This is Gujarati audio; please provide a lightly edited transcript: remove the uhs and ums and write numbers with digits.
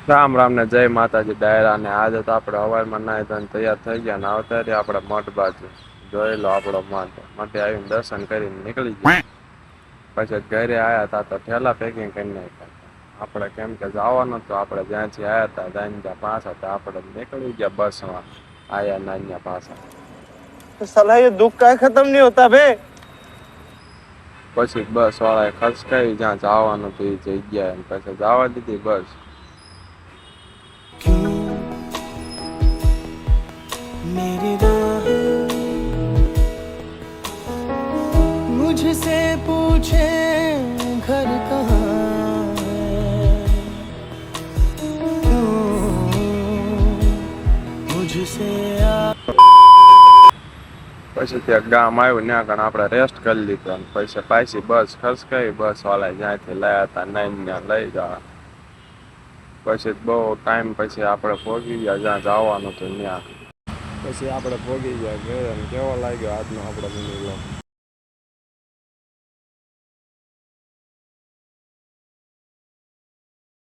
રામ રામ ને જય માતાજી ડાયરા ને આજે તો આપણે હવારમાં નાઈ ધોઈને તૈયાર થઈ ગયા ને આવતા રહ્યા આપણે મઠ બાજુ જોઈ લો આપણો મઠ મઠે આવીને દર્શન કરીને નીકળી ગયા. પછી ઘરે આવ્યા હતા તો ઠેલા પેકિંગ કરી નાખ્યા આપણે કેમ કે જવાનું તો આપણે જ્યાંથી આવ્યા હતા ત્યાં પાછા હતા આપણે નીકળી ગયા બસમાં આયા નાન્યા પાછા. साला ये दुख का खत्म नहीं होता बे. પછી બસ વાળાએ ખસકાવી જ્યાં જવાનું હતું એ જગ્યાએ પછી જવા દીધી બસ. मेरी राहें मुझसे पूछे घर कहाँ है, क्यों मुझसे પછી ત્યાં ગામ આવ્યું ત્યાં આગળ આપણે રેસ્ટ કરી લીધો અને પછી પાછી બસ ખસકાવી બસ વાળાએ જ્યાંથી લાયા હતા નાઈને ત્યાં લઈ જવા. પછી બહુ ટાઈમ પછી આપણે પહોંચી ગયા જ્યાં જવાનું હતું ત્યાં. પછી આપણે પહોંચી ગયા ઘરે અને કેવો લાગ્યો આજનો આપણો મિની વ્લોગ.